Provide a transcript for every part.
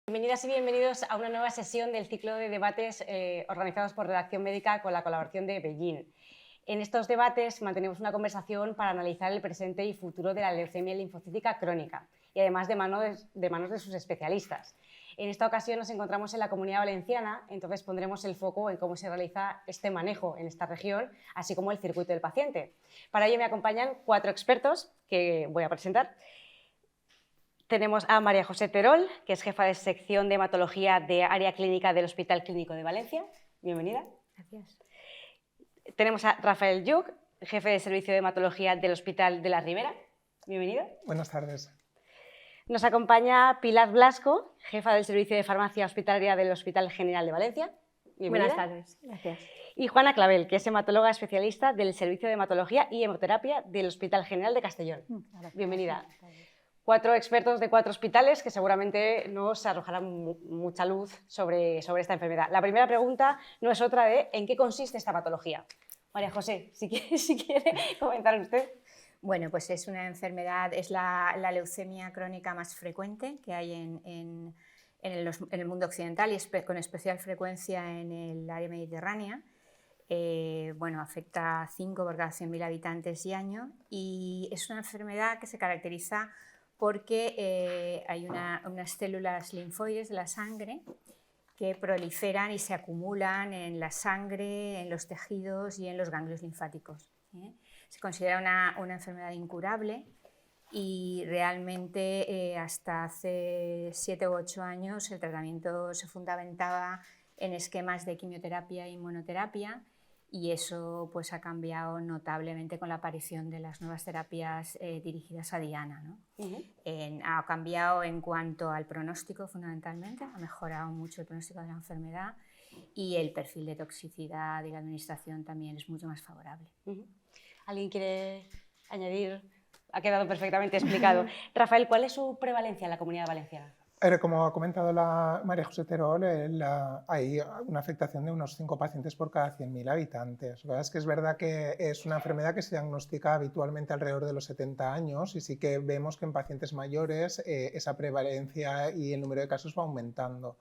Bienvenidas y bienvenidos a una nueva sesión del ciclo de debates organizados por Redacción Médica con la colaboración de Beijing. En estos debates mantenemos una conversación para analizar el presente y futuro de la leucemia linfocítica crónica y además de manos de sus especialistas. En esta ocasión nos encontramos en la Comunidad Valenciana, entonces pondremos el foco en cómo se realiza este manejo en esta región, así como el circuito del paciente. Para ello me acompañan 4 expertos que voy a presentar. Tenemos a María José Terol, que es jefa de sección de hematología de área clínica del Hospital Clínico de Valencia. Bienvenida. Gracias. Tenemos a Rafael Lluc, jefe de servicio de hematología del Hospital de la Ribera. Bienvenido. Buenas tardes. Nos acompaña Pilar Blasco, jefa del servicio de farmacia hospitalaria del Hospital General de Valencia. Bienvenida. Buenas tardes. Gracias. Y Juana Clavel, que es hematóloga especialista del servicio de hematología y hemoterapia del Hospital General de Castellón. Bienvenida. 4 expertos de 4 hospitales que seguramente nos arrojarán mucha luz sobre esta enfermedad. La primera pregunta no es otra de ¿en qué consiste esta patología? María José, si quiere comentar usted. Bueno, pues es una enfermedad, es la leucemia crónica más frecuente que hay en el mundo occidental y con especial frecuencia en el área mediterránea. Bueno, afecta a 5 por cada 100.000 habitantes y año y es una enfermedad que se caracteriza porque hay unas células linfoides de la sangre que proliferan y se acumulan en la sangre, en los tejidos y en los ganglios linfáticos. Se considera una enfermedad incurable y realmente hasta hace 7 u 8 años el tratamiento se fundamentaba en esquemas de quimioterapia e inmunoterapia y eso pues, ha cambiado notablemente con la aparición de las nuevas terapias dirigidas a diana, ¿no? Ha cambiado en cuanto al pronóstico fundamentalmente, ha mejorado mucho el pronóstico de la enfermedad y el perfil de toxicidad y la administración también es mucho más favorable. ¿Alguien quiere añadir? Ha quedado perfectamente explicado. Rafael, ¿cuál es su prevalencia en la Comunidad Valenciana? Como ha comentado la María José Terol, hay una afectación de unos 5 pacientes por cada 100.000 habitantes. Es verdad que es una enfermedad que se diagnostica habitualmente alrededor de los 70 años y sí que vemos que en pacientes mayores esa prevalencia y el número de casos va aumentando.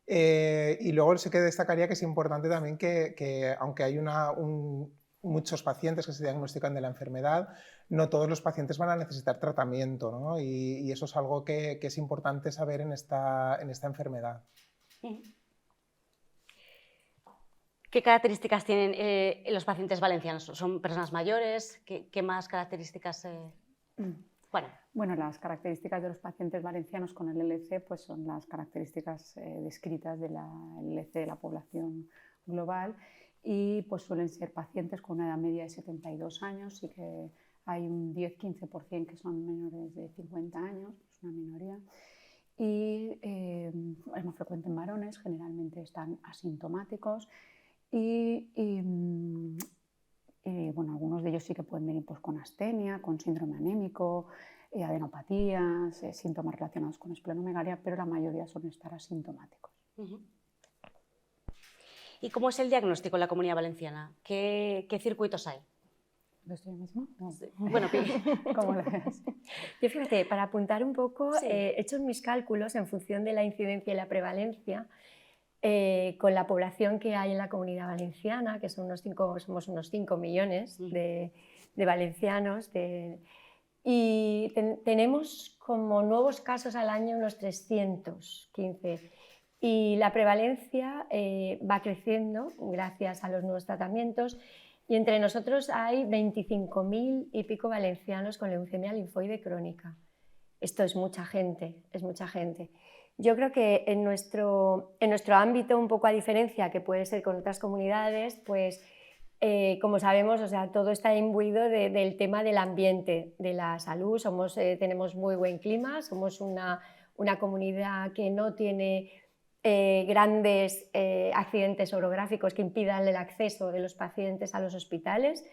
Y luego sí que destacaría que es importante también que aunque hay muchos pacientes que se diagnostican de la enfermedad, no todos los pacientes van a necesitar tratamiento, ¿no? Y eso es algo que es importante saber en esta enfermedad. ¿Qué características tienen los pacientes valencianos? ¿Son personas mayores? ¿Qué más características? Bueno, las características de los pacientes valencianos con el LC pues son las características descritas de la LC de la población global y pues suelen ser pacientes con una edad media de 72 años y que hay un 10-15% que son menores de 50 años, es una minoría. Y es más frecuente en varones, generalmente están asintomáticos y bueno, algunos de ellos sí que pueden venir pues, con astenia, con síndrome anémico, adenopatías, síntomas relacionados con esplenomegalia, pero la mayoría suelen estar asintomáticos. ¿Y cómo es el diagnóstico en la Comunidad Valenciana? ¿Qué circuitos hay? ¿Lo estoy mismo? No. Bueno, ¿Cómo lo ves? Yo fíjate, para apuntar un poco, he hecho mis cálculos en función de la incidencia y la prevalencia con la población que hay en la Comunidad Valenciana, que somos unos 5 millones de valencianos, y tenemos como nuevos casos al año unos 315. Y la prevalencia va creciendo gracias a los nuevos tratamientos y entre nosotros hay 25.000 y pico valencianos con leucemia linfoide crónica. Esto es mucha gente, es mucha gente. Yo creo que en nuestro ámbito, un poco a diferencia que puede ser con otras comunidades, pues como sabemos, o sea, todo está imbuido del tema del ambiente, de la salud. Tenemos muy buen clima, somos una comunidad que no tiene grandes accidentes orográficos que impidan el acceso de los pacientes a los hospitales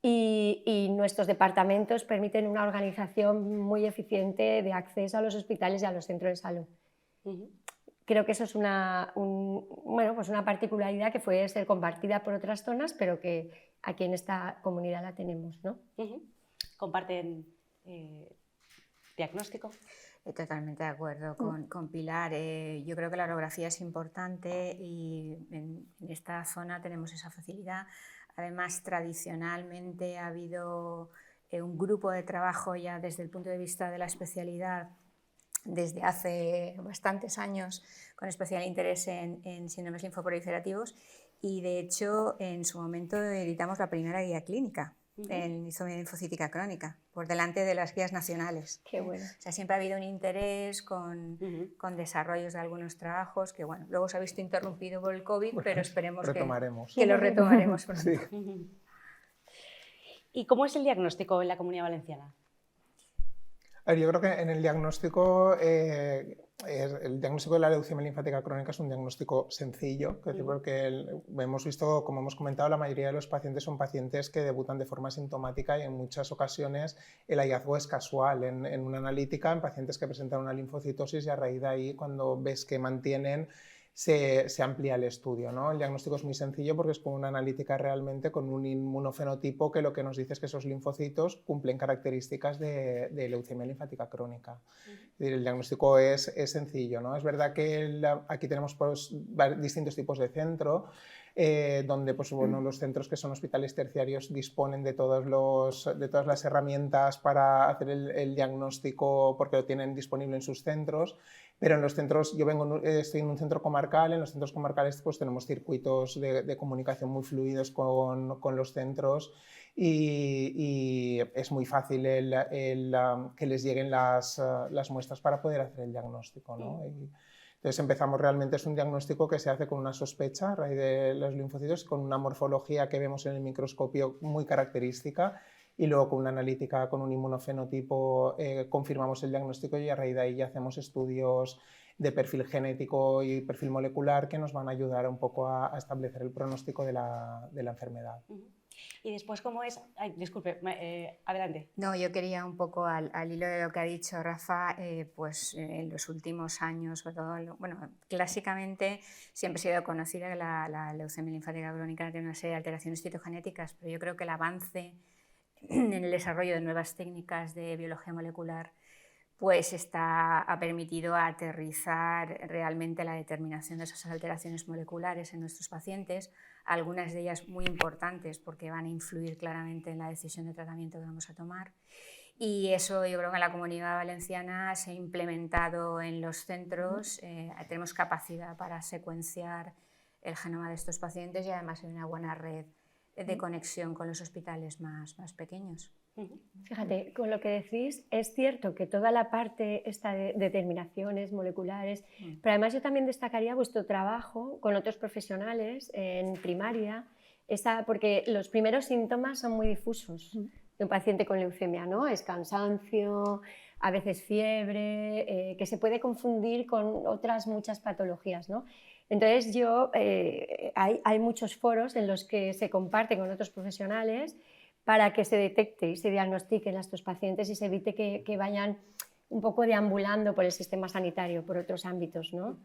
y nuestros departamentos permiten una organización muy eficiente de acceso a los hospitales y a los centros de salud. Creo que eso es una particularidad que puede ser compartida por otras zonas, pero que aquí en esta comunidad la tenemos, ¿no? Comparten diagnóstico. Totalmente de acuerdo con Pilar. Yo creo que la orografía es importante y en esta zona tenemos esa facilidad. Además, tradicionalmente ha habido un grupo de trabajo ya desde el punto de vista de la especialidad desde hace bastantes años con especial interés en síndromes linfoproliferativos y de hecho en su momento editamos la primera guía clínica en isomía linfocítica crónica por delante de las guías nacionales. Qué bueno. O sea, siempre ha habido un interés con desarrollos de algunos trabajos que bueno, luego se ha visto interrumpido por el COVID, bueno, pero esperemos que lo retomaremos pronto. Sí. ¿Y cómo es el diagnóstico en la Comunidad Valenciana? A ver, yo creo que en el diagnóstico de la leucemia linfática crónica es un diagnóstico sencillo, porque hemos visto, como hemos comentado, la mayoría de los pacientes son pacientes que debutan de forma sintomática y en muchas ocasiones el hallazgo es casual en una analítica en pacientes que presentan una linfocitosis y a raíz de ahí, cuando ves que mantienen, se amplía el estudio, ¿no? El diagnóstico es muy sencillo porque es como una analítica realmente con un inmunofenotipo que lo que nos dice es que esos linfocitos cumplen características de leucemia linfática crónica. Es decir, el diagnóstico es sencillo, ¿no? Es verdad que aquí tenemos pues, distintos tipos de centro, donde pues, bueno, los centros que son hospitales terciarios disponen de todas las herramientas para hacer el diagnóstico porque lo tienen disponible en sus centros. Pero en los centros, estoy en un centro comarcal, en los centros comarcales pues tenemos circuitos de comunicación muy fluidos con los centros y es muy fácil que les lleguen las muestras para poder hacer el diagnóstico, ¿no? Entonces empezamos realmente, es un diagnóstico que se hace con una sospecha a raíz de los linfocitos, con una morfología que vemos en el microscopio muy característica y luego con una analítica, con un inmunofenotipo, confirmamos el diagnóstico y a raíz de ahí ya hacemos estudios de perfil genético y perfil molecular que nos van a ayudar un poco a establecer el pronóstico de la enfermedad. Y después, ¿cómo es? Ay, disculpe, adelante. No, yo quería un poco al hilo de lo que ha dicho Rafa, pues en los últimos años, sobre todo, bueno, clásicamente siempre ha sido conocida que la leucemia linfática crónica tiene una serie de alteraciones citogenéticas, pero yo creo que el avance en el desarrollo de nuevas técnicas de biología molecular pues ha permitido aterrizar realmente la determinación de esas alteraciones moleculares en nuestros pacientes, algunas de ellas muy importantes porque van a influir claramente en la decisión de tratamiento que vamos a tomar. Y eso yo creo que en la Comunidad Valenciana se ha implementado en los centros, tenemos capacidad para secuenciar el genoma de estos pacientes y además hay una buena red de conexión con los hospitales más pequeños. Fíjate, con lo que decís, es cierto que toda la parte esta de determinaciones moleculares, pero además yo también destacaría vuestro trabajo con otros profesionales en primaria, porque los primeros síntomas son muy difusos de un paciente con leucemia, ¿no? Es cansancio, a veces fiebre, que se puede confundir con otras muchas patologías, ¿no? Entonces hay muchos foros en los que se comparte con otros profesionales para que se detecte y se diagnostiquen a estos pacientes y se evite que vayan un poco deambulando por el sistema sanitario, por otros ámbitos, ¿no?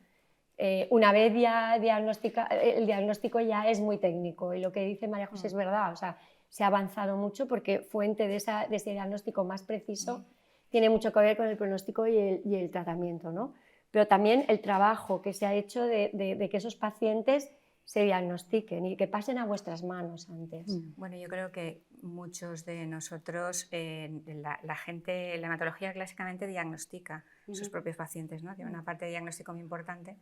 Una vez ya el diagnóstico ya es muy técnico y lo que dice María José es verdad, o sea, se ha avanzado mucho porque fuente de ese diagnóstico más preciso tiene mucho que ver con el pronóstico y el tratamiento, ¿no? Pero también el trabajo que se ha hecho de que esos pacientes se diagnostiquen y que pasen a vuestras manos antes. Bueno, yo creo que muchos de nosotros, la hematología clásicamente diagnostica sus propios pacientes, ¿no? Tiene una parte de diagnóstico muy importante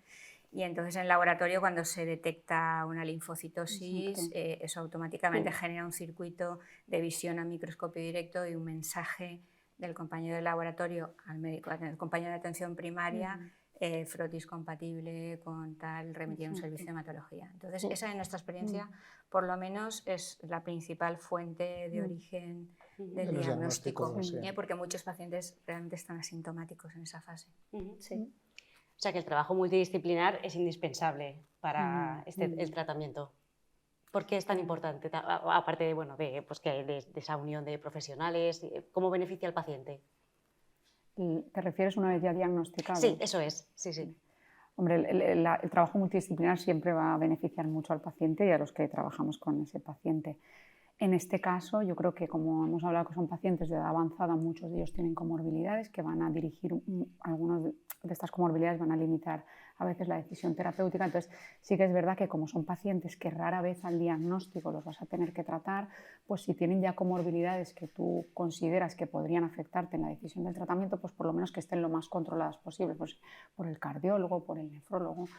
y entonces en el laboratorio cuando se detecta una linfocitosis, eso automáticamente genera un circuito de visión a microscopio directo y un mensaje del compañero del laboratorio al médico, al compañero de atención primaria, frotis compatible con tal, remitir a un servicio de hematología. Entonces, esa en nuestra experiencia, por lo menos, es la principal fuente de origen del diagnóstico, porque muchos pacientes realmente están asintomáticos en esa fase. Sí. O sea que el trabajo multidisciplinar es indispensable para el tratamiento. ¿Por qué es tan importante? Aparte de, pues de esa unión de profesionales, ¿cómo beneficia al paciente? ¿Te refieres una vez ya diagnosticado? Sí, eso es, sí. Hombre, el trabajo multidisciplinar siempre va a beneficiar mucho al paciente y a los que trabajamos con ese paciente. En este caso, yo creo que, como hemos hablado, que son pacientes de edad avanzada, muchos de ellos tienen comorbilidades que van a dirigir, algunas de estas comorbilidades van a limitar a veces la decisión terapéutica. Entonces, sí que es verdad que como son pacientes que rara vez al diagnóstico los vas a tener que tratar, pues si tienen ya comorbilidades que tú consideras que podrían afectarte en la decisión del tratamiento, pues por lo menos que estén lo más controladas posible, pues por el cardiólogo, por el nefrólogo.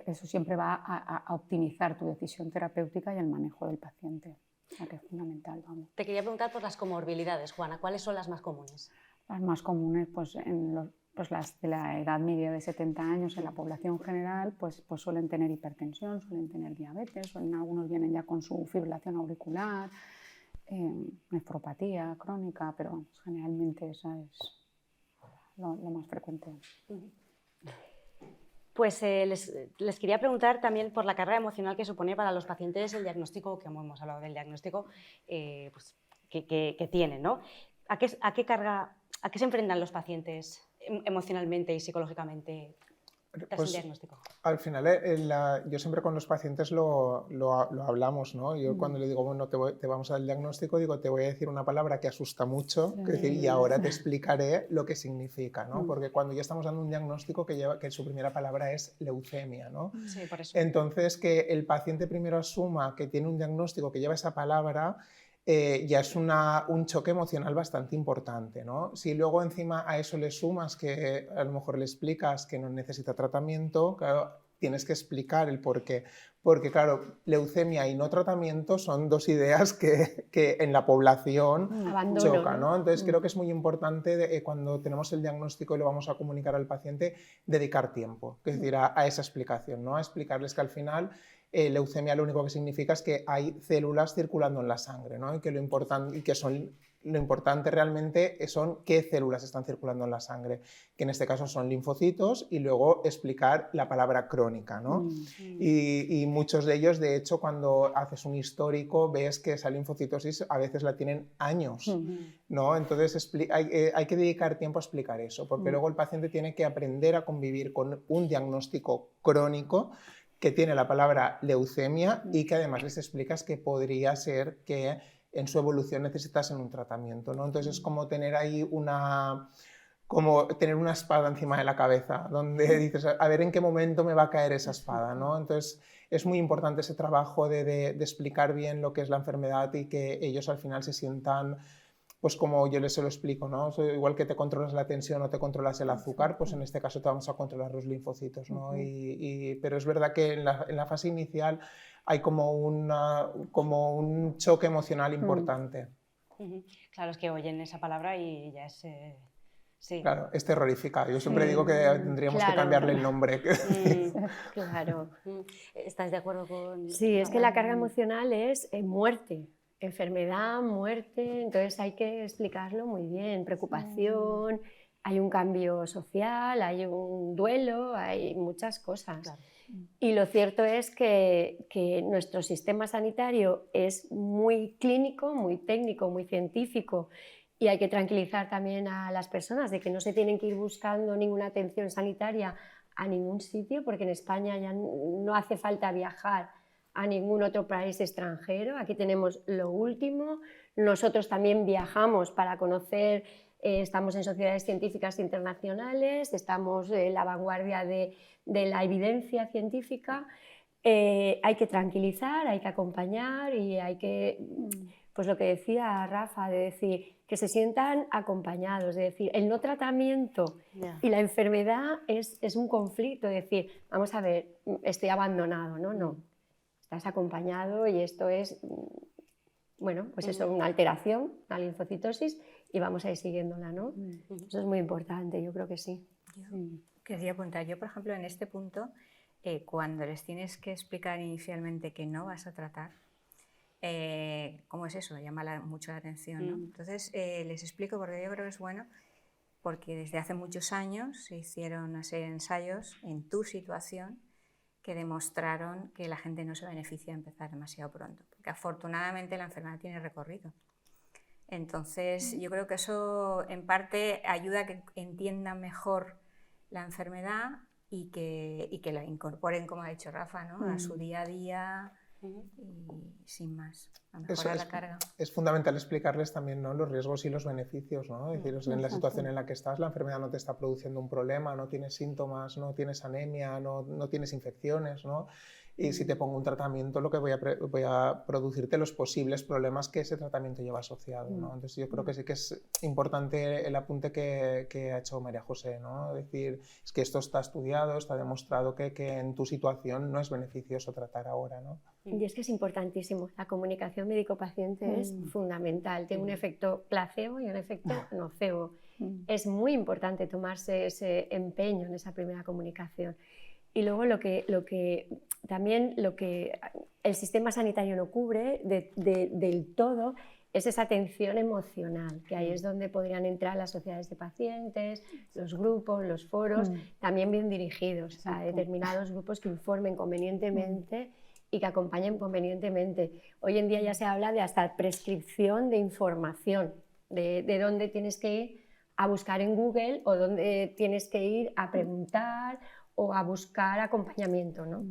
Eso siempre va a optimizar tu decisión terapéutica y el manejo del paciente. O sea, que es fundamental, vamos. Te quería preguntar por las comorbilidades, Juana, ¿cuáles son las más comunes? Las más comunes, pues las de la edad media de 70 años en la población general, pues suelen tener hipertensión, suelen tener diabetes, algunos vienen ya con su fibrilación auricular, nefropatía crónica, pero vamos, generalmente esa es lo más frecuente. Pues les quería preguntar también por la carga emocional que supone para los pacientes el diagnóstico, que hemos hablado del diagnóstico pues, que tienen, ¿no? ¿A qué se enfrentan los pacientes emocionalmente y psicológicamente tras el diagnóstico? Al final, yo siempre con los pacientes lo hablamos, ¿no? Yo cuando le digo, bueno, te vamos a dar el diagnóstico, digo, te voy a decir una palabra que asusta mucho, que decir, y ahora te explicaré lo que significa, ¿no? Porque cuando ya estamos dando un diagnóstico que su primera palabra es leucemia, ¿no? Sí, por eso. Entonces, que el paciente primero asuma que tiene un diagnóstico que lleva esa palabra, ya es un choque emocional bastante importante, ¿no? Si luego encima a eso le sumas que a lo mejor le explicas que no necesita tratamiento, claro, tienes que explicar el por qué. Porque claro, leucemia y no tratamiento son dos ideas que en la población chocan, ¿no? Entonces creo que es muy importante cuando tenemos el diagnóstico y lo vamos a comunicar al paciente, dedicar tiempo, es decir, a esa explicación, ¿no? A explicarles que al final leucemia lo único que significa es que hay células circulando en la sangre, ¿no? Y que lo importante realmente son qué células están circulando en la sangre, que en este caso son linfocitos, y luego explicar la palabra crónica, ¿no? Y muchos de ellos, de hecho, cuando haces un histórico, ves que esa linfocitosis a veces la tienen años, ¿no? Entonces hay que dedicar tiempo a explicar eso, porque luego el paciente tiene que aprender a convivir con un diagnóstico crónico que tiene la palabra leucemia y que además les explicas que podría ser que en su evolución necesitasen un tratamiento, ¿no? Entonces es como tener ahí una espada encima de la cabeza, donde dices, a ver en qué momento me va a caer esa espada, ¿no? Entonces es muy importante ese trabajo de explicar bien lo que es la enfermedad y que ellos al final se sientan, pues como yo les se lo explico, ¿no? Igual que te controlas la tensión o te controlas el azúcar, pues en este caso te vamos a controlar los linfocitos, ¿no? Pero es verdad que en la fase inicial hay como un choque emocional importante. Claro, es que oyen esa palabra y ya es... sí. Claro, es terrorífica. Yo siempre digo que tendríamos que cambiarle el nombre. Claro. ¿Estás de acuerdo con...? Sí, es que la carga emocional es muerte. Enfermedad, muerte, entonces hay que explicarlo muy bien, preocupación, hay un cambio social, hay un duelo, hay muchas cosas. Claro. Y lo cierto es que nuestro sistema sanitario es muy clínico, muy técnico, muy científico, y hay que tranquilizar también a las personas de que no se tienen que ir buscando ninguna atención sanitaria a ningún sitio, porque en España ya no hace falta viajar a ningún otro país extranjero. Aquí tenemos lo último. Nosotros también viajamos para conocer, estamos en sociedades científicas internacionales, estamos en la vanguardia de la evidencia científica. Hay que tranquilizar, hay que acompañar y hay que, pues lo que decía Rafa, de decir que se sientan acompañados, de decir, el no tratamiento y la enfermedad es un conflicto, de decir, vamos a ver, estoy abandonado, no. Estás acompañado y esto es, bueno, pues eso, una alteración, una linfocitosis y vamos a ir siguiéndola, ¿no? Eso es muy importante, yo creo que sí. Quería apuntar, yo por ejemplo en este punto, cuando les tienes que explicar inicialmente que no vas a tratar, ¿cómo es eso? Llama mucho la atención, ¿no? Entonces les explico porque yo creo que es bueno, porque desde hace muchos años se hicieron una serie de ensayos en tu situación que demostraron que la gente no se beneficia de empezar demasiado pronto, porque afortunadamente la enfermedad tiene recorrido. Entonces yo creo que eso en parte ayuda a que entiendan mejor la enfermedad y que la incorporen, como ha dicho Rafa, ¿no? A su día a día, y sin más, a mejorar la carga. Es fundamental explicarles también, ¿no?, los riesgos y los beneficios, ¿no? Es decir, en la situación en la que estás, la enfermedad no te está produciendo un problema, no tienes síntomas, no tienes anemia, no tienes infecciones, ¿no? Y si te pongo un tratamiento, lo que voy a producirte los posibles problemas que ese tratamiento lleva asociado, ¿no? Entonces yo creo que sí que es importante el apunte que ha hecho María José, ¿no? Es decir, es que esto está estudiado, está demostrado que en tu situación no es beneficioso tratar ahora, ¿no? Y es que es importantísimo, la comunicación médico-paciente es fundamental, tiene un efecto placebo y un efecto nocebo. Es muy importante tomarse ese empeño en esa primera comunicación. Y luego lo que el sistema sanitario no cubre del todo es esa atención emocional, que ahí es donde podrían entrar las sociedades de pacientes, los grupos, los foros, también bien dirigidos a determinados grupos que informen convenientemente y que acompañen convenientemente. Hoy en día ya se habla de hasta prescripción de información, de dónde tienes que ir a buscar en Google o dónde tienes que ir a preguntar o a buscar acompañamiento, ¿no?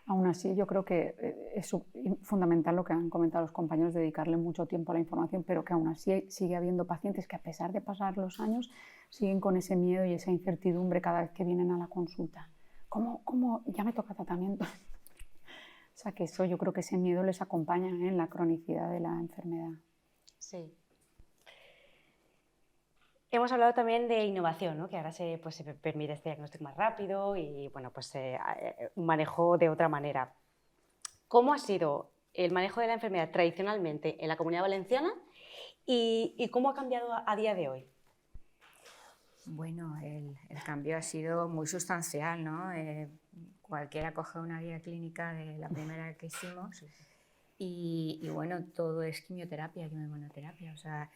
Aún así, yo creo que es fundamental lo que han comentado los compañeros, dedicarle mucho tiempo a la información, pero que aún así sigue habiendo pacientes que, a pesar de pasar los años, siguen con ese miedo y esa incertidumbre cada vez que vienen a la consulta. ¿Cómo ya me toca tratamiento? O sea, que eso, yo creo que ese miedo les acompaña en la cronicidad de la enfermedad. Sí. Hemos hablado también de innovación, ¿no?, que ahora se permite este diagnóstico más rápido y bueno, un manejo de otra manera. ¿Cómo ha sido el manejo de la enfermedad tradicionalmente en la Comunidad Valenciana y cómo ha cambiado a día de hoy? Bueno, el cambio ha sido muy sustancial, ¿no? Cualquiera coge una guía clínica de la primera que hicimos y bueno, todo es quimioterapia, quimioterapia, o sea,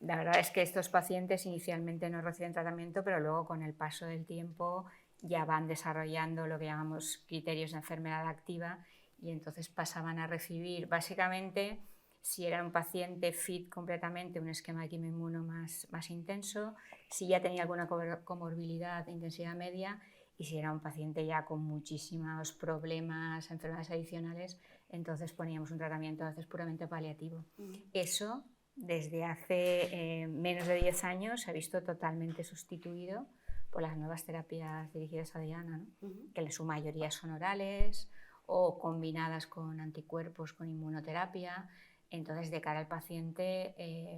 la verdad es que estos pacientes inicialmente no reciben tratamiento, pero luego con el paso del tiempo ya van desarrollando lo que llamamos criterios de enfermedad activa y entonces pasaban a recibir, básicamente, si era un paciente fit completamente, un esquema de quimioinmuno más intenso, si ya tenía alguna comorbilidad de intensidad media y si era un paciente ya con muchísimos problemas, enfermedades adicionales, entonces poníamos un tratamiento a veces puramente paliativo. Eso, desde hace menos de 10 años, se ha visto totalmente sustituido por las nuevas terapias dirigidas a diana, ¿no? Que en su mayoría son orales o combinadas con anticuerpos, con inmunoterapia. Entonces, de cara al paciente,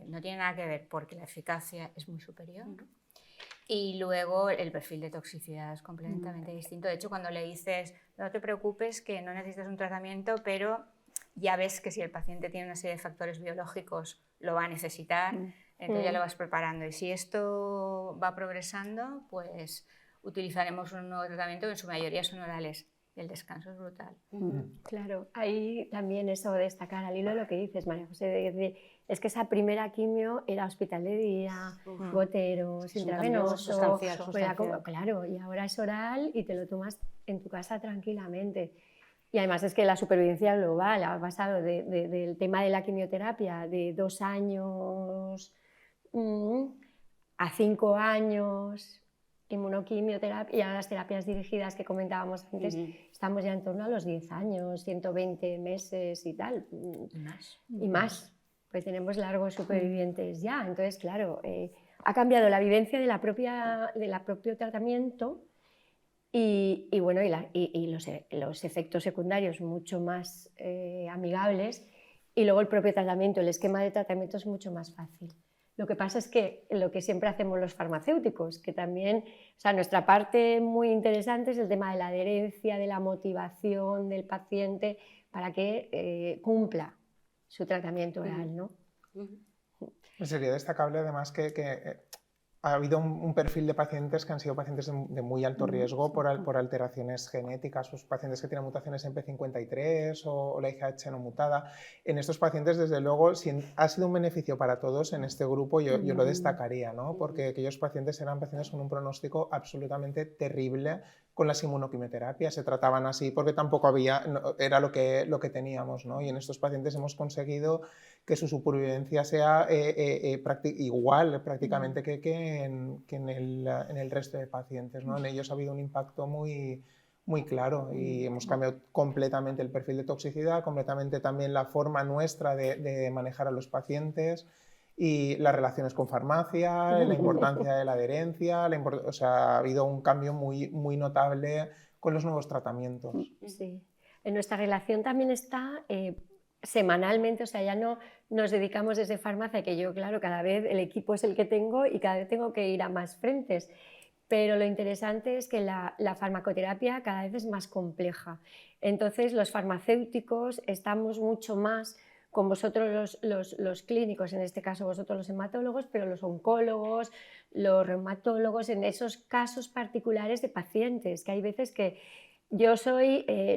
no tiene nada que ver porque la eficacia es muy superior. Y luego el perfil de toxicidad es completamente distinto. De hecho, cuando le dices, no te preocupes que no necesitas un tratamiento, pero ya ves que si el paciente tiene una serie de factores biológicos, lo va a necesitar, entonces ya lo vas preparando. Y si esto va progresando, pues utilizaremos un nuevo tratamiento que en su mayoría son orales. El descanso es brutal. Claro, ahí también eso destacar al hilo de lo que dices, María José, es que esa primera quimio era hospital de día, goteros, intravenoso, claro, y ahora es oral y te lo tomas en tu casa tranquilamente. Y además es que la supervivencia global ha pasado del tema de la quimioterapia de 2 años a 5 años, inmunoquimioterapia y a las terapias dirigidas que comentábamos antes, estamos ya en torno a los 10 años, 120 meses y tal. Y más, pues tenemos largos supervivientes ya. Entonces, claro, ha cambiado la vivencia de la propio tratamiento y los efectos secundarios mucho más amigables y luego el propio tratamiento, el esquema de tratamiento es mucho más fácil. Lo que pasa es que lo que siempre hacemos los farmacéuticos, que también, o sea, nuestra parte muy interesante es el tema de la adherencia, de la motivación del paciente para que cumpla su tratamiento oral, ¿no? Sería destacable además que ha habido un perfil de pacientes que han sido pacientes de muy alto riesgo por alteraciones genéticas, pues pacientes que tienen mutaciones en P53 o la IGH no mutada. En estos pacientes, desde luego, si ha sido un beneficio para todos en este grupo, yo lo destacaría, ¿no? Porque aquellos pacientes eran pacientes con un pronóstico absolutamente terrible con las inmunoquimioterapias, se trataban así porque tampoco era lo que teníamos, ¿no? Y en estos pacientes hemos conseguido que su supervivencia sea igual prácticamente que en el resto de pacientes, ¿no? En ellos ha habido un impacto muy muy claro y hemos cambiado completamente el perfil de toxicidad, completamente también la forma nuestra de manejar a los pacientes y las relaciones con farmacia, la importancia de la adherencia, o sea, ha habido un cambio muy, muy notable con los nuevos tratamientos. Sí. En nuestra relación también está semanalmente, o sea, ya no nos dedicamos desde farmacia, que yo, claro, cada vez el equipo es el que tengo y cada vez tengo que ir a más frentes. Pero lo interesante es que la farmacoterapia cada vez es más compleja. Entonces, los farmacéuticos estamos mucho más con vosotros los clínicos, en este caso vosotros los hematólogos, pero los oncólogos, los reumatólogos, en esos casos particulares de pacientes, que hay veces que yo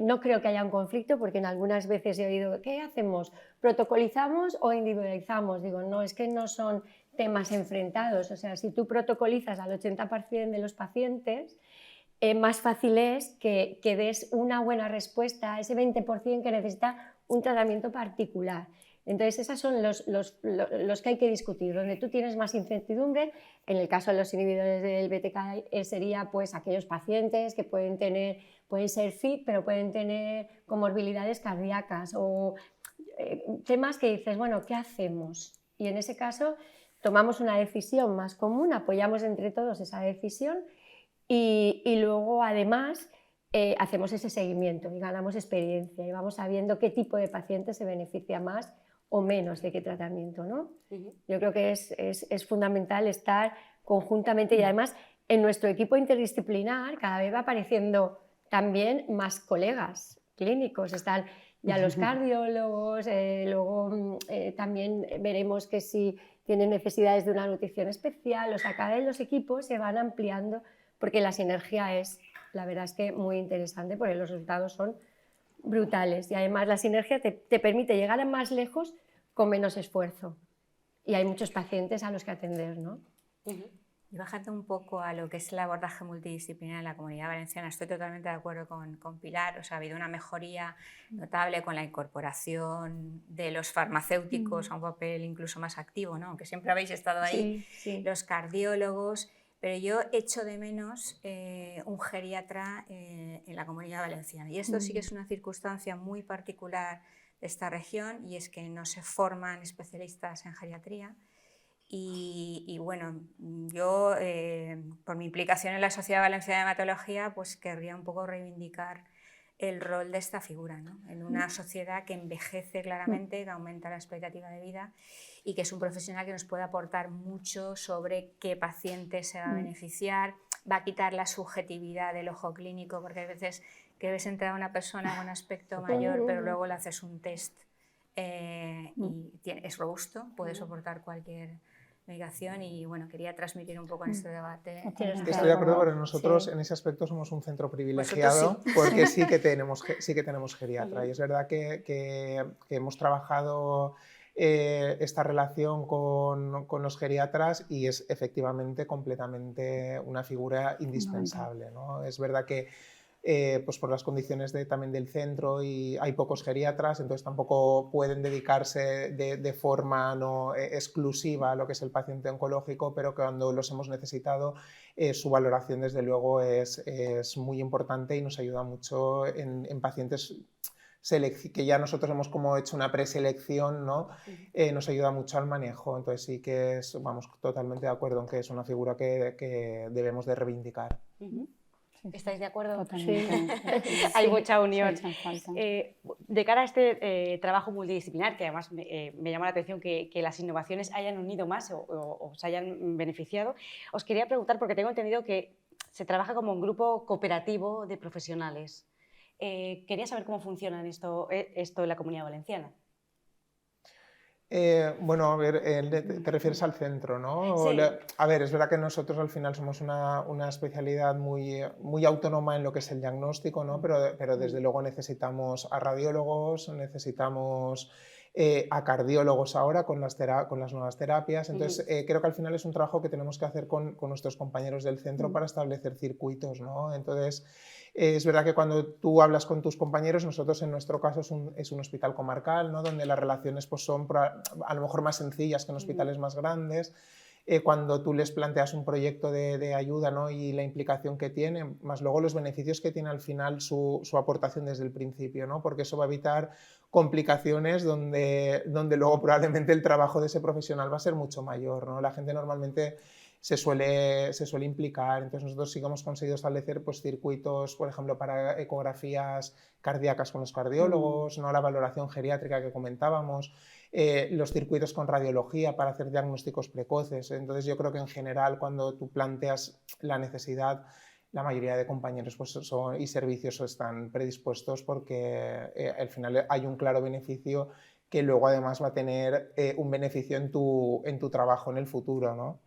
no creo que haya un conflicto, porque en algunas veces he oído, ¿qué hacemos? ¿Protocolizamos o individualizamos? Digo, no, es que no son temas enfrentados, o sea, si tú protocolizas al 80% de los pacientes, más fácil es que des una buena respuesta a ese 20% que necesita un tratamiento particular. Entonces, esos son los que hay que discutir, donde tú tienes más incertidumbre. En el caso de los inhibidores del BTK sería pues aquellos pacientes que pueden ser fit, pero pueden tener comorbilidades cardíacas o temas que dices, bueno, ¿qué hacemos? Y en ese caso tomamos una decisión más común, apoyamos entre todos esa decisión y luego además hacemos ese seguimiento y ganamos experiencia y vamos sabiendo qué tipo de paciente se beneficia más o menos de qué tratamiento, ¿no? Yo creo que es fundamental estar conjuntamente y además en nuestro equipo interdisciplinar cada vez va apareciendo también más colegas clínicos, están ya los cardiólogos, luego también veremos que si tienen necesidades de una nutrición especial, o sea, cada vez los equipos se van ampliando porque la sinergia es, la verdad es que muy interesante porque los resultados son brutales y además la sinergia te permite llegar a más lejos con menos esfuerzo y hay muchos pacientes a los que atender, ¿no? Y bajando un poco a lo que es el abordaje multidisciplinar en la Comunidad Valenciana, estoy totalmente de acuerdo con Pilar, o sea, ha habido una mejoría notable con la incorporación de los farmacéuticos a un papel incluso más activo, ¿no? Aunque siempre habéis estado ahí, sí. Los cardiólogos, pero yo echo de menos un geriatra en la Comunidad Valenciana. Y esto sí que es una circunstancia muy particular de esta región y es que no se forman especialistas en geriatría. Y bueno, yo por mi implicación en la Sociedad Valenciana de Hematología pues querría un poco reivindicar el rol de esta figura, ¿no? En una sociedad que envejece claramente, que aumenta la expectativa de vida y que es un profesional que nos puede aportar mucho sobre qué paciente se va a beneficiar, va a quitar la subjetividad del ojo clínico, porque hay veces que ves entrar a una persona con aspecto mayor, pero luego le haces un test y es robusto, puede soportar cualquier medicación y bueno, quería transmitir un poco en este debate. Estoy de acuerdo, pero nosotros en ese aspecto somos un centro privilegiado porque sí que tenemos geriatra y es verdad que hemos trabajado esta relación con los geriatras y es efectivamente completamente una figura indispensable, ¿no? Es verdad que pues por las condiciones también del centro y hay pocos geriatras, entonces tampoco pueden dedicarse de forma no exclusiva a lo que es el paciente oncológico, pero cuando los hemos necesitado su valoración desde luego es muy importante y nos ayuda mucho en pacientes que ya nosotros hemos como hecho una preselección, ¿no? Nos ayuda mucho al manejo, entonces sí que vamos totalmente de acuerdo en que es una figura que debemos de reivindicar. ¿Estáis de acuerdo? Totalmente. Hay mucha unión. Sí, de cara a este trabajo multidisciplinar, que además me llama la atención que las innovaciones hayan unido más o se hayan beneficiado, os quería preguntar, porque tengo entendido que se trabaja como un grupo cooperativo de profesionales. Quería saber cómo funciona esto en la Comunidad Valenciana. Bueno, a ver, te refieres al centro, ¿no? Sí. A ver, es verdad que nosotros al final somos una especialidad muy autónoma en lo que es el diagnóstico, ¿no? Pero desde luego necesitamos a radiólogos, necesitamos a cardiólogos ahora con las nuevas terapias. Entonces, creo que al final es un trabajo que tenemos que hacer con nuestros compañeros del centro para establecer circuitos, ¿no? Entonces, es verdad que cuando tú hablas con tus compañeros, nosotros en nuestro caso es un hospital comarcal, ¿no? Donde las relaciones pues, son a lo mejor más sencillas que en hospitales más grandes. cuando tú les planteas un proyecto de ayuda, ¿no? Y la implicación que tiene, más luego los beneficios que tiene al final su aportación desde el principio, ¿no? Porque eso va a evitar complicaciones donde luego probablemente el trabajo de ese profesional va a ser mucho mayor, ¿no? La gente normalmente se suele implicar, entonces nosotros sí que hemos conseguido establecer pues, circuitos, por ejemplo, para ecografías cardíacas con los cardiólogos, ¿no? La valoración geriátrica que comentábamos, los circuitos con radiología para hacer diagnósticos precoces. Entonces yo creo que en general cuando tú planteas la necesidad, la mayoría de compañeros pues, y servicios están predispuestos porque al final hay un claro beneficio que luego además va a tener un beneficio en tu trabajo en el futuro, ¿no?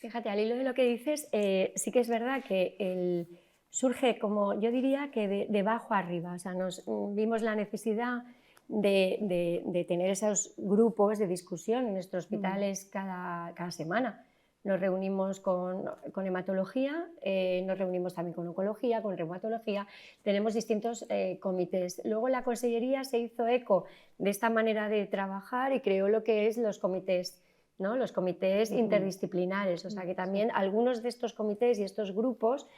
Fíjate, al hilo de lo que dices, sí que es verdad que surge como, yo diría que de abajo arriba, o sea, vimos la necesidad de tener esos grupos de discusión en nuestros hospitales cada semana. Nos reunimos con hematología, nos reunimos también con oncología, con reumatología, tenemos distintos comités. Luego la Consellería se hizo eco de esta manera de trabajar y creó lo que es los comités, ¿no? Los comités interdisciplinares, o sea que también algunos de estos comités y estos grupos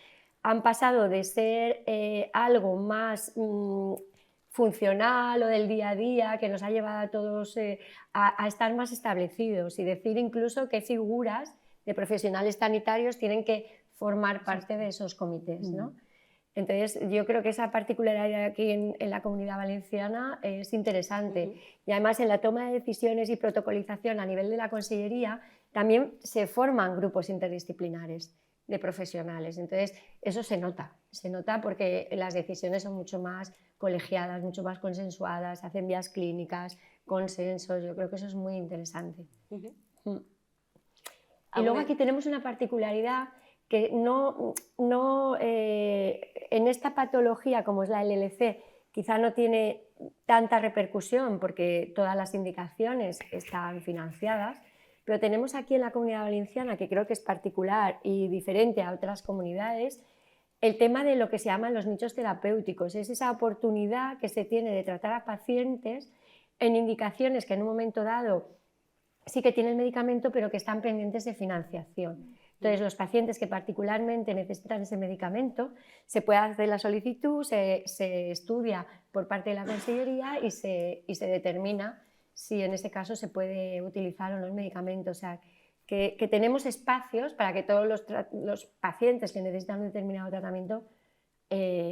han pasado de ser algo más funcional o del día a día, que nos ha llevado a todos a estar más establecidos y decir incluso qué figuras de profesionales sanitarios tienen que formar parte de esos comités, ¿no? Entonces, yo creo que esa particularidad aquí en la Comunidad Valenciana es interesante. Y además, en la toma de decisiones y protocolización a nivel de la Consellería, también se forman grupos interdisciplinares de profesionales. Entonces, eso se nota porque las decisiones son mucho más colegiadas, mucho más consensuadas, hacen vías clínicas, consensos. Yo creo que eso es muy interesante. Y luego aquí tenemos una particularidad que en esta patología como es la LLC quizá no tiene tanta repercusión porque todas las indicaciones están financiadas, pero tenemos aquí en la Comunidad Valenciana, que creo que es particular y diferente a otras comunidades, el tema de lo que se llaman los nichos terapéuticos. Es esa oportunidad que se tiene de tratar a pacientes en indicaciones que en un momento dado sí que tienen medicamento pero que están pendientes de financiación. Entonces, los pacientes que particularmente necesitan ese medicamento, se puede hacer la solicitud, se estudia por parte de la Consellería y se determina si en ese caso se puede utilizar o no el medicamento. O sea, que tenemos espacios para que todos los pacientes que necesitan un determinado tratamiento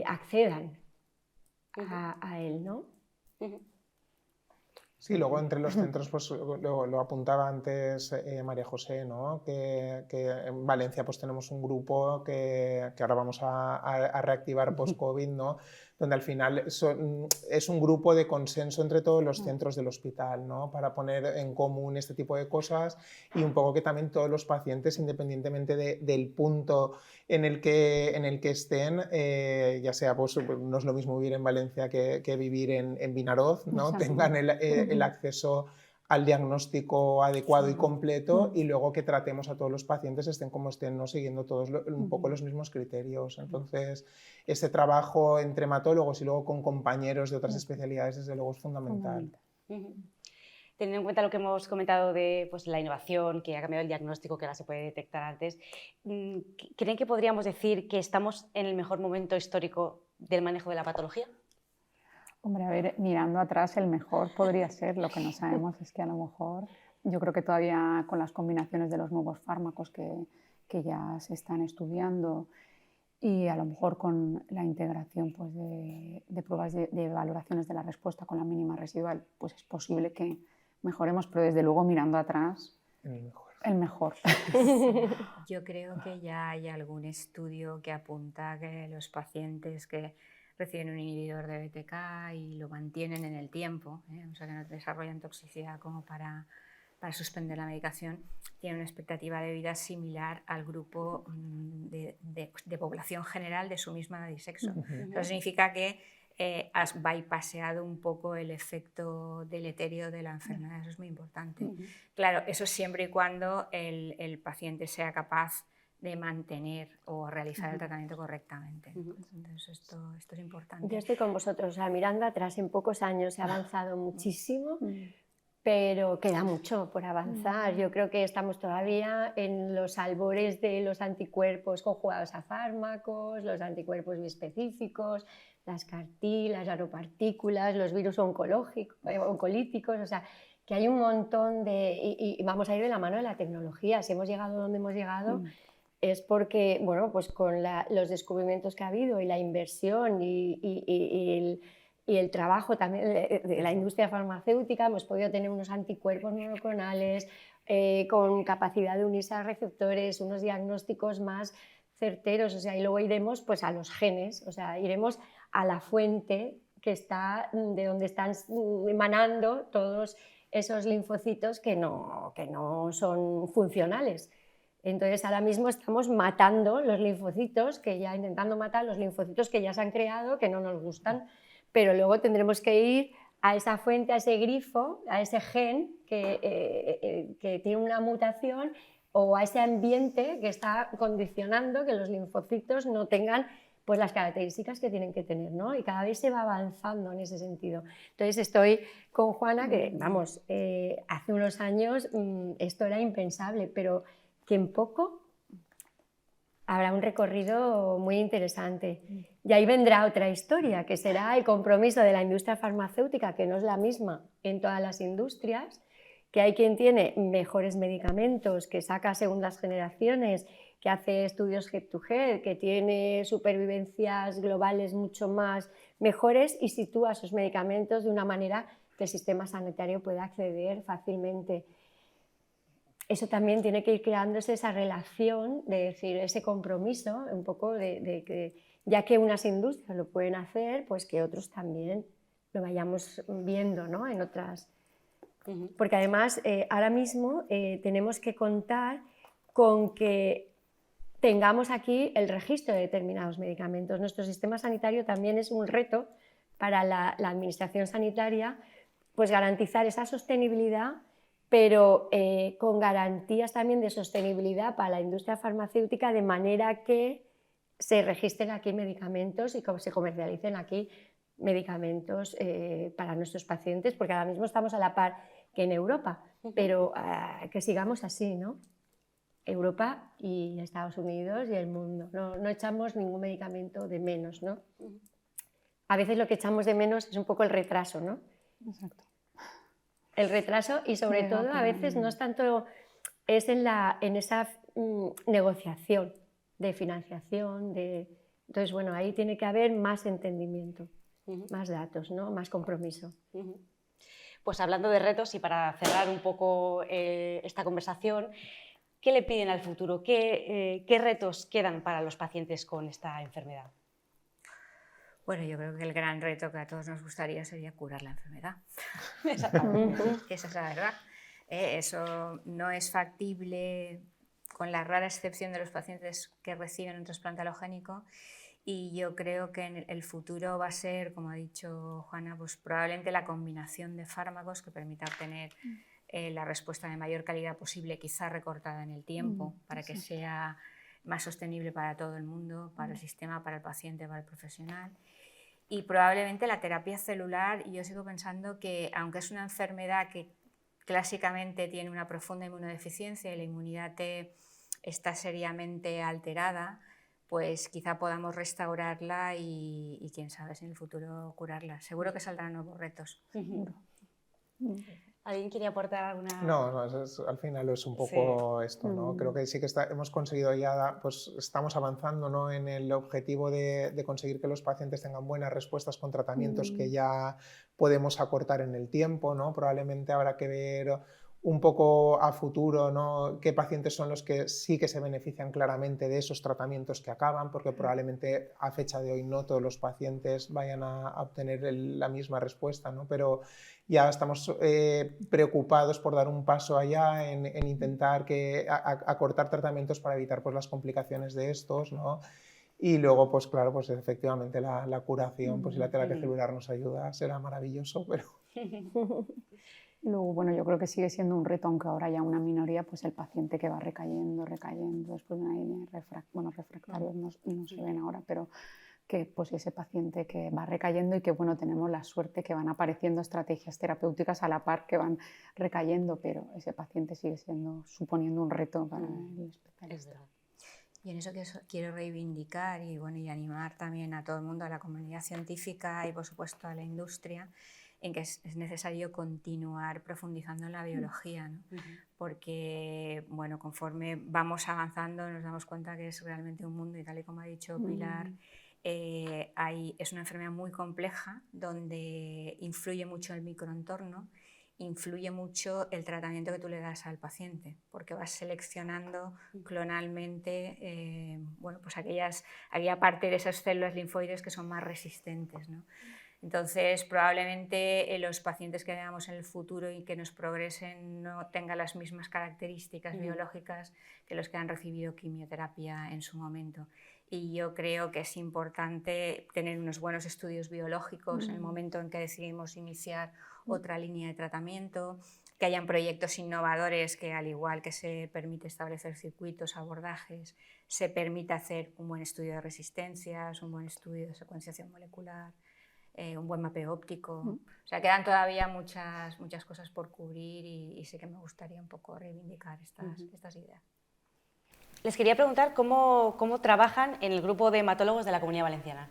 accedan a él, ¿no? Sí, luego entre los centros, pues lo apuntaba antes María José, ¿no? Que en Valencia pues tenemos un grupo que ahora vamos a reactivar post-COVID, ¿no? Donde al final es un grupo de consenso entre todos los centros del hospital, ¿no? Para poner en común este tipo de cosas y un poco que también todos los pacientes, independientemente del punto en el que estén, ya sea, pues no es lo mismo vivir en Valencia que vivir en Vinaroz, ¿no? Tengan el acceso al diagnóstico adecuado y completo y luego que tratemos a todos los pacientes estén como estén, ¿no? Siguiendo todos un poco los mismos criterios. Entonces, este trabajo entre hematólogos y luego con compañeros de otras especialidades desde luego es fundamental. Teniendo en cuenta lo que hemos comentado de pues, la innovación, que ha cambiado el diagnóstico, que ahora se puede detectar antes, ¿creen que podríamos decir que estamos en el mejor momento histórico del manejo de la patología? Hombre, a ver, mirando atrás, el mejor podría ser. Lo que no sabemos es que a lo mejor, yo creo que todavía con las combinaciones de los nuevos fármacos que ya se están estudiando y a lo mejor con la integración pues, de pruebas de valoraciones de la respuesta con la mínima residual, pues es posible que mejoremos, pero desde luego mirando atrás, el mejor. Yo creo que ya hay algún estudio que apunta que los pacientes que reciben un inhibidor de BTK y lo mantienen en el tiempo, o sea que no desarrollan toxicidad como para suspender la medicación, tienen una expectativa de vida similar al grupo de población general de su misma edad y sexo. Eso significa que has bypaseado un poco el efecto deleterio de la enfermedad, eso es muy importante. Claro, eso siempre y cuando el paciente sea capaz de mantener o realizar el tratamiento correctamente. Entonces esto es importante. Yo estoy con vosotros, o sea, mirando atrás, en pocos años se ha avanzado muchísimo, pero queda mucho por avanzar. Yo creo que estamos todavía en los albores de los anticuerpos conjugados a fármacos, los anticuerpos biespecíficos, las CAR-T, las nanopartículas, los virus oncolíticos, o sea, que hay un montón de... Y vamos a ir de la mano de la tecnología. Si hemos llegado donde hemos llegado es porque, bueno, pues con los descubrimientos que ha habido y la inversión y el trabajo también de la industria farmacéutica, hemos podido tener unos anticuerpos monoclonales con capacidad de unirse a receptores, unos diagnósticos más certeros, o sea, y luego iremos pues a los genes, o sea, iremos a la fuente que está, de donde están emanando todos esos linfocitos que no son funcionales. Entonces ahora mismo estamos matando los linfocitos, intentando matar los linfocitos que ya se han creado, que no nos gustan, pero luego tendremos que ir a esa fuente, a ese grifo, a ese gen que tiene una mutación, o a ese ambiente que está condicionando que los linfocitos no tengan pues, las características que tienen que tener, ¿no? Y cada vez se va avanzando en ese sentido. Entonces estoy con Juana, que vamos, hace unos años esto era impensable, pero que en poco habrá un recorrido muy interesante. Y ahí vendrá otra historia, que será el compromiso de la industria farmacéutica, que no es la misma en todas las industrias, que hay quien tiene mejores medicamentos, que saca segundas generaciones, que hace estudios head to head, que tiene supervivencias globales mucho más mejores y sitúa sus medicamentos de una manera que el sistema sanitario pueda acceder fácilmente. Eso también tiene que ir creándose esa relación, de decir, ese compromiso, un poco de que ya que unas industrias lo pueden hacer, pues que otros también lo vayamos viendo, ¿no? En otras. Porque además ahora mismo tenemos que contar con que tengamos aquí el registro de determinados medicamentos. Nuestro sistema sanitario también es un reto para la administración sanitaria, pues garantizar esa sostenibilidad, pero con garantías también de sostenibilidad para la industria farmacéutica, de manera que se registren aquí medicamentos y se comercialicen aquí medicamentos para nuestros pacientes, porque ahora mismo estamos a la par que en Europa, pero que sigamos así, ¿no? Europa y Estados Unidos y el mundo. No echamos ningún medicamento de menos, ¿no? A veces lo que echamos de menos es un poco el retraso, ¿no? Exacto. El retraso y sobre todo a veces no es tanto, es en esa negociación de financiación, entonces bueno, ahí tiene que haber más entendimiento, más datos, ¿no? Más compromiso. Pues hablando de retos y para cerrar un poco esta conversación, ¿qué le piden al futuro? ¿Qué retos quedan para los pacientes con esta enfermedad? Bueno, yo creo que el gran reto que a todos nos gustaría sería curar la enfermedad. Exactamente. Esa es la verdad. Eso no es factible, con la rara excepción de los pacientes que reciben un trasplante halogénico, y yo creo que en el futuro va a ser, como ha dicho Juana, pues probablemente la combinación de fármacos que permita obtener la respuesta de mayor calidad posible, quizá recortada en el tiempo, para que sea más sostenible para todo el mundo, para el sistema, para el paciente, para el profesional. Y probablemente la terapia celular, yo sigo pensando que, aunque es una enfermedad que clásicamente tiene una profunda inmunodeficiencia y la inmunidad está seriamente alterada, pues quizá podamos restaurarla y quién sabe si en el futuro curarla. Seguro que saldrán nuevos retos. ¿Alguien quiere aportar alguna...? No, al final es un poco esto, ¿no? Creo que sí que hemos conseguido ya, pues estamos avanzando, ¿no? En el objetivo de conseguir que los pacientes tengan buenas respuestas con tratamientos que ya podemos acortar en el tiempo, ¿no? Probablemente habrá que ver un poco a futuro, ¿no? Qué pacientes son los que sí que se benefician claramente de esos tratamientos que acaban, porque probablemente a fecha de hoy no todos los pacientes vayan a obtener la misma respuesta, ¿no? Pero ya estamos preocupados por dar un paso allá en intentar acortar tratamientos para evitar pues, las complicaciones de estos, ¿no? Y luego, pues claro, pues efectivamente la curación, pues si la terapia celular nos ayuda, será maravilloso, pero... Luego, bueno, yo creo que sigue siendo un reto, aunque ahora ya una minoría, pues el paciente que va recayendo, después de una anemia refractarios no se ven ahora, pero que pues ese paciente que va recayendo y que bueno, tenemos la suerte que van apareciendo estrategias terapéuticas a la par que van recayendo, pero ese paciente sigue suponiendo un reto para el especialista. Y en eso quiero reivindicar y, bueno, y animar también a todo el mundo, a la comunidad científica y por supuesto a la industria, en que es necesario continuar profundizando en la biología, ¿no? Porque bueno, conforme vamos avanzando nos damos cuenta que es realmente un mundo, y tal y como ha dicho Pilar, es una enfermedad muy compleja donde influye mucho el microentorno, influye mucho el tratamiento que tú le das al paciente, porque vas seleccionando clonalmente bueno, pues aquella parte de esas células linfoides que son más resistentes, ¿no? Entonces, probablemente los pacientes que veamos en el futuro y que nos progresen no tengan las mismas características biológicas que los que han recibido quimioterapia en su momento. Y yo creo que es importante tener unos buenos estudios biológicos en el momento en que decidimos iniciar otra línea de tratamiento, que hayan proyectos innovadores que, al igual que se permite establecer circuitos, abordajes, se permita hacer un buen estudio de resistencias, un buen estudio de secuenciación molecular, un buen mapeo óptico. O sea, quedan todavía muchas cosas por cubrir y sí que me gustaría un poco reivindicar estas ideas. Les quería preguntar cómo trabajan en el grupo de hematólogos de la Comunidad Valenciana.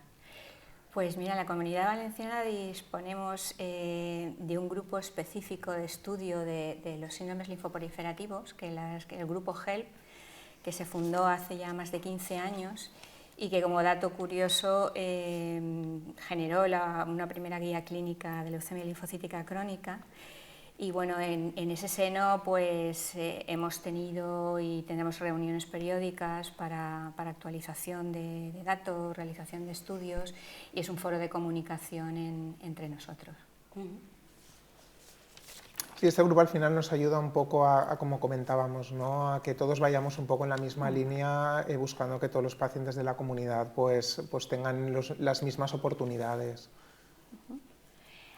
Pues mira, en la Comunidad Valenciana disponemos de un grupo específico de estudio de los síndromes linfoproliferativos, que el grupo HELP, que se fundó hace ya más de 15 años y que, como dato curioso, generó una primera guía clínica de leucemia linfocítica crónica. Y bueno, en ese seno pues hemos tenido y tenemos reuniones periódicas para actualización de datos, realización de estudios, y es un foro de comunicación entre nosotros. Sí, este grupo al final nos ayuda un poco a como comentábamos, ¿no? A que todos vayamos un poco en la misma línea, buscando que todos los pacientes de la comunidad pues tengan las mismas oportunidades.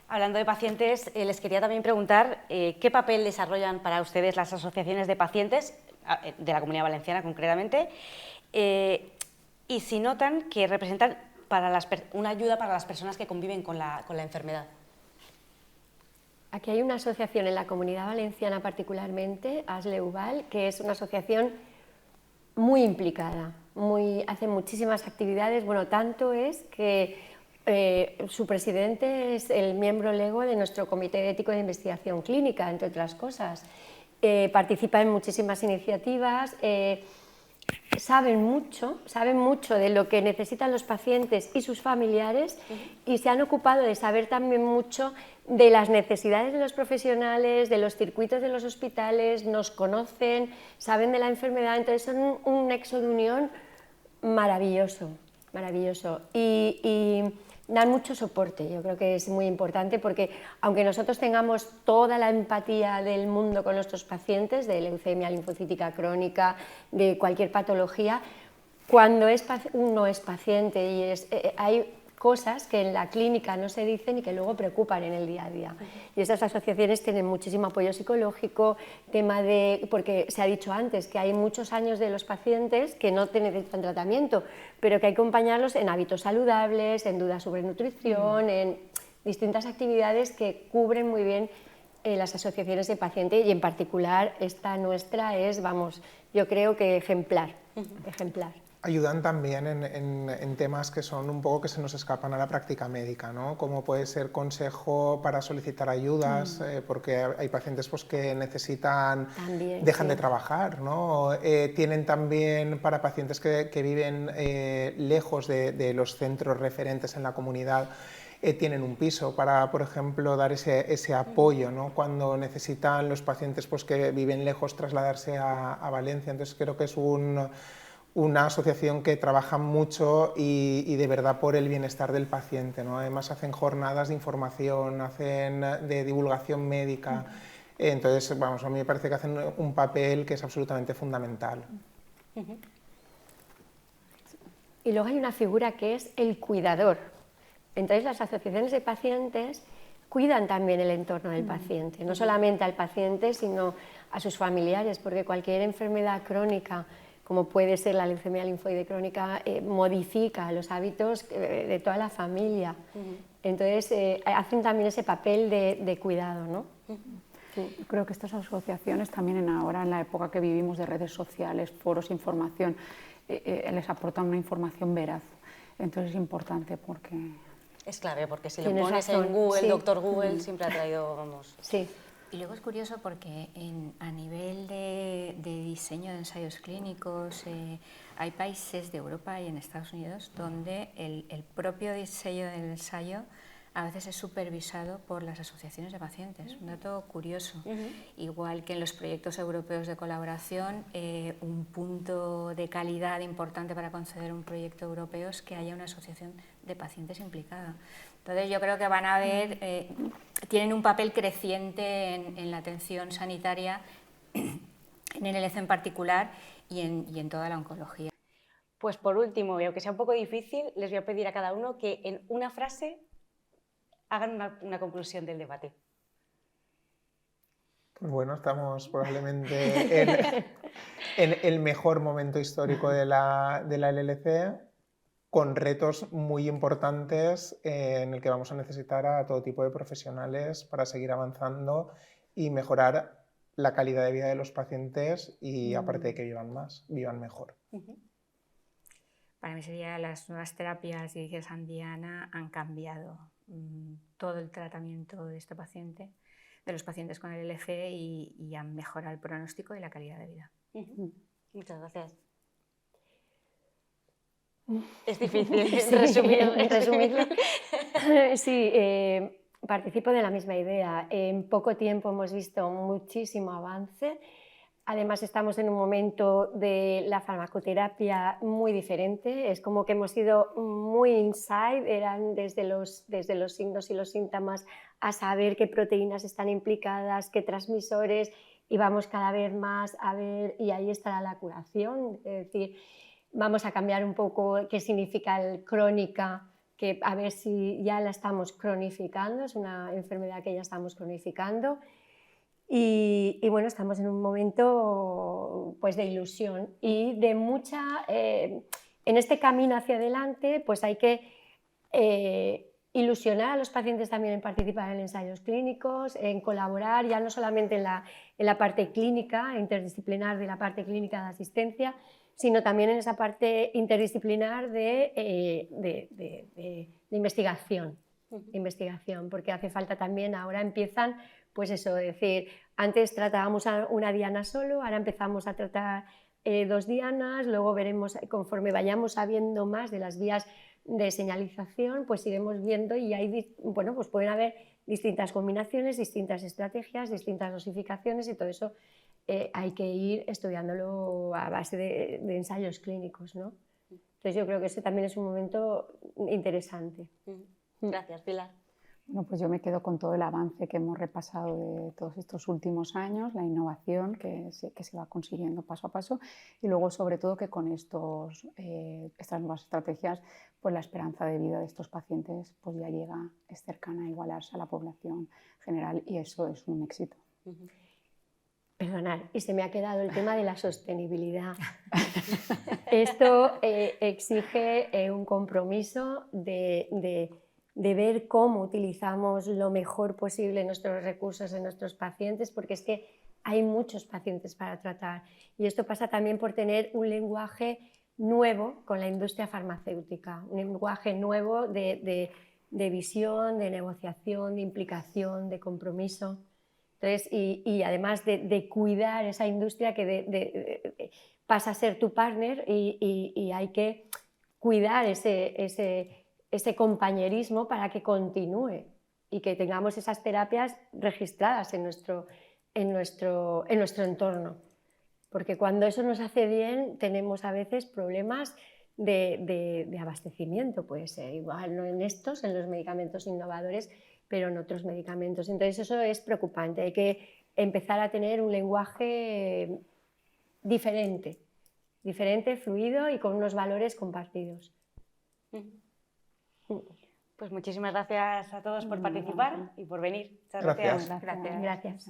Hablando de pacientes, les quería también preguntar qué papel desarrollan para ustedes las asociaciones de pacientes, de la Comunidad Valenciana concretamente, y si notan que representan una ayuda para las personas que conviven con la enfermedad. Aquí hay una asociación en la Comunidad Valenciana particularmente, ASLEUVAL, que es una asociación muy implicada, hace muchísimas actividades, bueno, tanto es que su presidente es el miembro lego de nuestro Comité Ético de Investigación Clínica, entre otras cosas. Participa en muchísimas iniciativas, saben mucho de lo que necesitan los pacientes y sus familiares, y se han ocupado de saber también mucho de las necesidades de los profesionales, de los circuitos de los hospitales, nos conocen, saben de la enfermedad, entonces son un nexo de unión maravilloso, maravilloso. Y dan mucho soporte, yo creo que es muy importante, porque aunque nosotros tengamos toda la empatía del mundo con nuestros pacientes de leucemia linfocítica crónica, de cualquier patología, cuando uno es paciente y hay cosas que en la clínica no se dicen y que luego preocupan en el día a día. Y estas asociaciones tienen muchísimo apoyo psicológico, porque se ha dicho antes que hay muchos años de los pacientes que no necesitan tratamiento, pero que hay que acompañarlos en hábitos saludables, en dudas sobre nutrición, en distintas actividades que cubren muy bien las asociaciones de pacientes, y en particular esta nuestra es, vamos, yo creo que ejemplar. Ayudan también en temas que son un poco que se nos escapan a la práctica médica, ¿no? Como puede ser consejo para solicitar ayudas, porque hay pacientes pues, que necesitan, dejan de trabajar, ¿no? Tienen también para pacientes que viven lejos de los centros referentes en la comunidad, tienen un piso para, por ejemplo, dar ese apoyo, ¿no? Cuando necesitan los pacientes pues, que viven lejos trasladarse a Valencia. Entonces creo que es una asociación que trabaja mucho y de verdad por el bienestar del paciente, ¿no? Además hacen jornadas de información, hacen de divulgación médica, entonces vamos, a mí me parece que hacen un papel que es absolutamente fundamental. Y luego hay una figura que es el cuidador. Entonces las asociaciones de pacientes cuidan también el entorno del paciente, no solamente al paciente sino a sus familiares, porque cualquier enfermedad crónica como puede ser la leucemia linfoide crónica, modifica los hábitos de toda la familia. Entonces, hacen también ese papel de cuidado, ¿no? Creo que estas asociaciones también ahora, en la época que vivimos de redes sociales, foros, información, les aportan una información veraz. Entonces es importante porque... Es clave, porque si lo pones en Google, sí. Doctor Google, siempre ha traído, vamos... Sí. Y luego es curioso porque a nivel de diseño de ensayos clínicos, hay países de Europa y en Estados Unidos donde el propio diseño del ensayo a veces es supervisado por las asociaciones de pacientes. Un dato curioso. Igual que en los proyectos europeos de colaboración, un punto de calidad importante para conceder un proyecto europeo es que haya una asociación de pacientes implicada. Entonces yo creo que van a ver, tienen un papel creciente en la atención sanitaria, en el LC en particular y en toda la oncología. Pues por último, y aunque sea un poco difícil, les voy a pedir a cada uno que en una frase hagan una conclusión del debate. Pues bueno, estamos probablemente en el mejor momento histórico de la LLC, con retos muy importantes en el que vamos a necesitar a todo tipo de profesionales para seguir avanzando y mejorar la calidad de vida de los pacientes y aparte de que vivan más, vivan mejor. Para mí sería las nuevas terapias dirigidas a Diana han cambiado todo el tratamiento de este paciente, de los pacientes con el LC y han mejorado el pronóstico y la calidad de vida. Muchas gracias. Es difícil resumirlo. Sí, participo de la misma idea. En poco tiempo hemos visto muchísimo avance. Además, estamos en un momento de la farmacoterapia muy diferente. Es como que hemos ido muy inside, eran desde los signos y los síntomas a saber qué proteínas están implicadas, qué transmisores, y vamos cada vez más a ver, y ahí estará la curación. Es decir, vamos a cambiar un poco qué significa el crónica, que a ver si ya la estamos cronificando, es una enfermedad que ya estamos cronificando. Y bueno, estamos en un momento pues, de ilusión y de mucha... en este camino hacia adelante pues hay que ilusionar a los pacientes también en participar en ensayos clínicos, en colaborar ya no solamente en la parte clínica, interdisciplinar de la parte clínica de asistencia, sino también en esa parte interdisciplinar de investigación, porque hace falta también, ahora empiezan... Pues eso, es decir, antes tratábamos a una diana solo, ahora empezamos a tratar 2 dianas, luego veremos, conforme vayamos sabiendo más de las vías de señalización, pues iremos viendo y hay, bueno, pues pueden haber distintas combinaciones, distintas estrategias, distintas dosificaciones y todo eso hay que ir estudiándolo a base de ensayos clínicos, ¿no? Entonces yo creo que ese también es un momento interesante. Gracias, Pilar. Bueno, pues yo me quedo con todo el avance que hemos repasado de todos estos últimos años, la innovación que se va consiguiendo paso a paso y luego sobre todo que con estas nuevas estrategias pues la esperanza de vida de estos pacientes pues ya es cercana a igualarse a la población general y eso es un éxito. Perdonad, y se me ha quedado el tema de la sostenibilidad. Esto exige un compromiso de ver cómo utilizamos lo mejor posible nuestros recursos en nuestros pacientes, porque es que hay muchos pacientes para tratar. Y esto pasa también por tener un lenguaje nuevo con la industria farmacéutica, un lenguaje nuevo de visión, de negociación, de implicación, de compromiso. Entonces, y además de cuidar esa industria que pasa a ser tu partner y hay que cuidar ese compañerismo para que continúe y que tengamos esas terapias registradas en nuestro entorno. Porque cuando eso nos hace bien, tenemos a veces problemas de abastecimiento, puede ser igual, no en estos, en los medicamentos innovadores, pero en otros medicamentos. Entonces eso es preocupante, hay que empezar a tener un lenguaje diferente, fluido y con unos valores compartidos. Pues muchísimas gracias a todos por participar y por venir. Muchas gracias. Gracias.